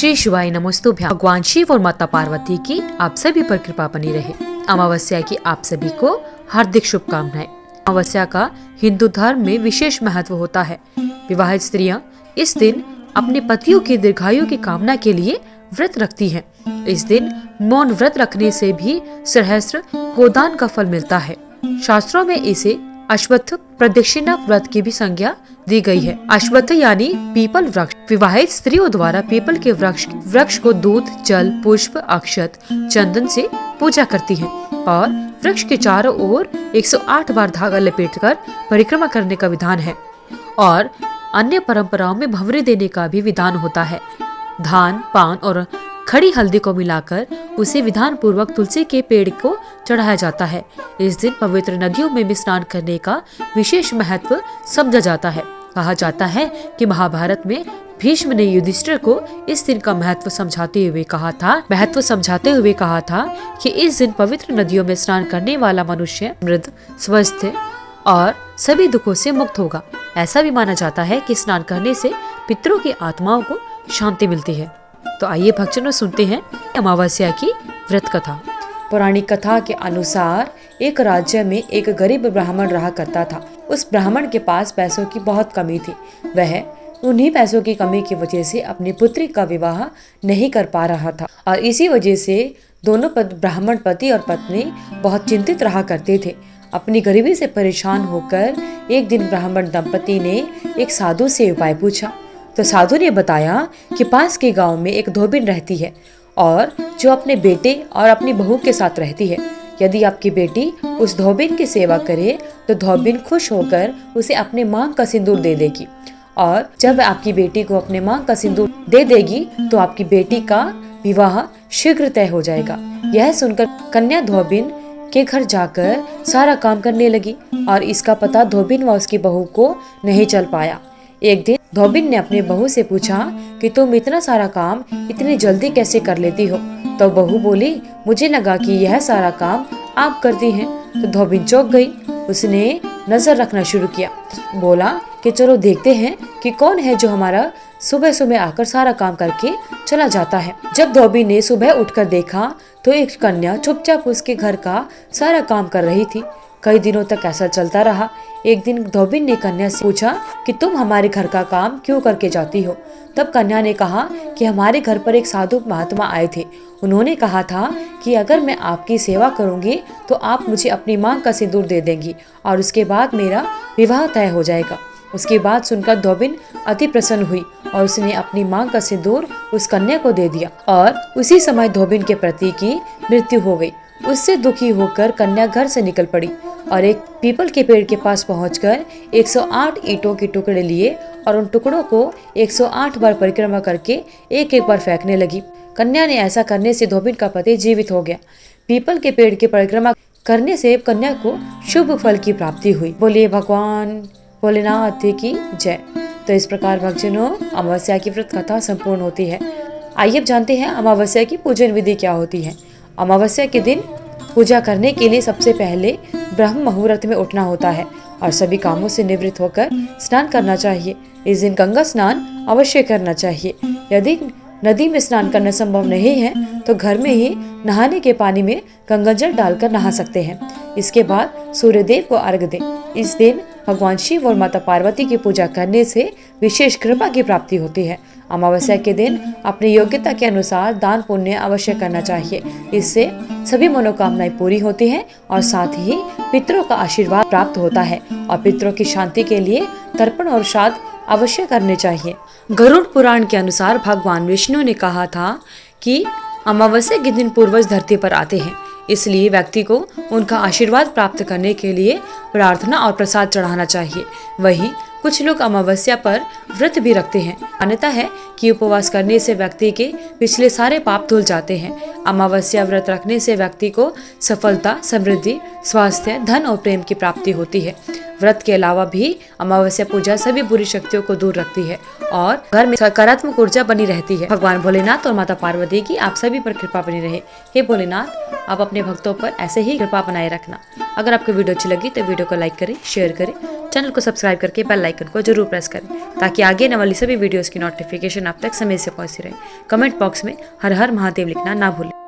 श्री शिवाय नमस्तुभ्यां। भगवान शिव और माता पार्वती की आप सभी पर कृपा बनी रहे। अमावस्या की आप सभी को हार्दिक शुभकामनाएं। अमावस्या का हिंदू धर्म में विशेष महत्व होता है। विवाहित स्त्रियां इस दिन अपने पतियों की दीर्घायु की कामना के लिए व्रत रखती हैं। इस दिन मौन व्रत रखने से भी सहस्त्र गोदान का फल मिलता है। शास्त्रों में इसे अश्वत्थ प्रदक्षिणा व्रत की भी संज्ञा दी गई है। अश्वत्थ यानी पीपल वृक्ष। विवाहित स्त्रियों द्वारा पीपल के वृक्ष को दूध, जल, पुष्प, अक्षत, चंदन से पूजा करती हैं और वृक्ष के चारों ओर 108 बार धागा लपेटकर परिक्रमा करने का विधान है। और अन्य परंपराओं में भंवरे देने का भी विधान होता है। धान, पान और खड़ी हल्दी को मिलाकर उसे विधान पूर्वक तुलसी के पेड़ को चढ़ाया जाता है। इस दिन पवित्र नदियों में भी स्नान करने का विशेष महत्व समझा जाता है। कहा जाता है कि महाभारत में भीष्म ने युधिष्ठिर को इस दिन का महत्व समझाते हुए कहा था कि इस दिन पवित्र नदियों में स्नान करने वाला मनुष्य मृद, स्वस्थ और सभी दुखों से मुक्त होगा। ऐसा भी माना जाता है कि स्नान करने से पितरों की आत्माओं को शांति मिलती है। तो आइए भक्तजनों सुनते हैं अमावस्या की व्रत कथा। पौराणिक कथा के अनुसार एक राज्य में एक गरीब ब्राह्मण रहा करता था। उस ब्राह्मण के पास पैसों की बहुत कमी थी। वह उन्हीं पैसों की कमी की वजह से अपनी पुत्री का विवाह नहीं कर पा रहा था और इसी वजह से दोनों ब्राह्मण पति और पत्नी बहुत चिंतित रहा करते थे। अपनी गरीबी से परेशान होकर एक दिन ब्राह्मण दंपति ने एक साधु से उपाय पूछा। तो साधु ने बताया कि पास के गांव में एक धोबिन रहती है और जो अपने बेटे और अपनी बहू के साथ रहती है। यदि आपकी बेटी उस धोबिन की सेवा करे तो धोबिन खुश होकर उसे अपने मांग का सिंदूर दे देगी और जब आपकी बेटी को अपने मांग का सिंदूर दे देगी तो आपकी बेटी का विवाह शीघ्र तय हो जाएगा। यह सुनकर कन्या धोबिन के घर जाकर सारा काम करने लगी और इसका पता धोबिन व उसकी बहू को नहीं चल पाया। एक दिन धोबिन ने अपने बहू से पूछा कि तुम इतना सारा काम इतनी जल्दी कैसे कर लेती हो? तो बहू बोली, मुझे लगा कि यह सारा काम आप करती हैं। तो धोबिन चौंक गई। उसने नजर रखना शुरू किया। बोला कि चलो देखते हैं कि कौन है जो हमारा सुबह सुबह आकर सारा काम करके चला जाता है। जब धोबिन ने सुबह उठकर देखा तो एक कन्या चुपचाप उसके घर का सारा काम कर रही थी। कई दिनों तक ऐसा चलता रहा। एक दिन धोबिन ने कन्या से पूछा कि तुम हमारे घर का काम क्यों करके जाती हो? तब कन्या ने कहा कि हमारे घर पर एक साधु महात्मा आए थे। उन्होंने कहा था कि अगर मैं आपकी सेवा करूंगी तो आप मुझे अपनी मांग का सिंदूर दे देंगी और उसके बाद मेरा विवाह तय हो जाएगा। उसकी बात सुनकर धोबिन अति प्रसन्न हुई और उसने अपनी मांग का सिंदूर उस कन्या को दे दिया और उसी समय धोबिन के पति की मृत्यु हो गई। उससे दुखी होकर कन्या घर से निकल पड़ी और एक पीपल के पेड़ के पास पहुंचकर 108 ईंटों के टुकड़े लिए और उन टुकड़ों को 108 बार परिक्रमा करके एक एक बार फेंकने लगी। कन्या ने ऐसा करने से धोबिन का पति जीवित हो गया। पीपल के पेड़ की परिक्रमा करने से कन्या को शुभ फल की प्राप्ति हुई। बोलिए भगवान भोलेनाथ की जय। तो इस प्रकार भक्तजनों अमावस्या की व्रत कथा संपूर्ण होती है। आइए अब जानते हैं अमावस्या की पूजन विधि क्या होती है। अमावस्या के दिन पूजा करने के लिए सबसे पहले ब्रह्म मुहूर्त में उठना होता है और सभी कामों से निवृत्त होकर स्नान करना चाहिए। इस दिन गंगा स्नान अवश्य करना चाहिए। यदि नदी में स्नान करना संभव नहीं है तो घर में ही नहाने के पानी में गंगाजल डालकर नहा सकते हैं। इसके बाद सूर्यदेव को अर्घ दें। इस दिन भगवान शिव और माता पार्वती की पूजा करने से विशेष कृपा की प्राप्ति होती है। अमावस्या के दिन अपनी योग्यता के अनुसार दान पुण्य अवश्य करना चाहिए। इससे सभी मनोकामनाएं पूरी होती हैं और साथ ही पितरों का आशीर्वाद प्राप्त होता है और पितरों की शांति के लिए तर्पण और श्राद्ध अवश्य करने चाहिए। गरुड़ पुराण के अनुसार भगवान विष्णु ने कहा था कि अमावस्या के दिन पूर्वज धरती पर आते हैं, इसलिए व्यक्ति को उनका आशीर्वाद प्राप्त करने के लिए प्रार्थना और प्रसाद चढ़ाना चाहिए। वहीं कुछ लोग अमावस्या पर व्रत भी रखते हैं। मान्यता है कि उपवास करने से व्यक्ति के पिछले सारे पाप धुल जाते हैं। अमावस्या व्रत रखने से व्यक्ति को सफलता, समृद्धि, स्वास्थ्य, धन और प्रेम की प्राप्ति होती है। व्रत के अलावा भी अमावस्या पूजा सभी बुरी शक्तियों को दूर रखती है और घर में सकारात्मक ऊर्जा बनी रहती है। भगवान भोलेनाथ और माता पार्वती की आप सभी पर कृपा बनी रहे। हे भोलेनाथ, आप अपने भक्तों पर ऐसे ही कृपा बनाए रखना। अगर आपको वीडियो अच्छी लगी तो वीडियो को लाइक करें, शेयर करें चैनल को सब्सक्राइब करके बेल आइकन को जरूर प्रेस करें ताकि आगे आने वाली सभी वीडियोस की नोटिफिकेशन आप तक समय से पहुंचती रहे। कमेंट बॉक्स में हर हर महादेव लिखना ना भूलें।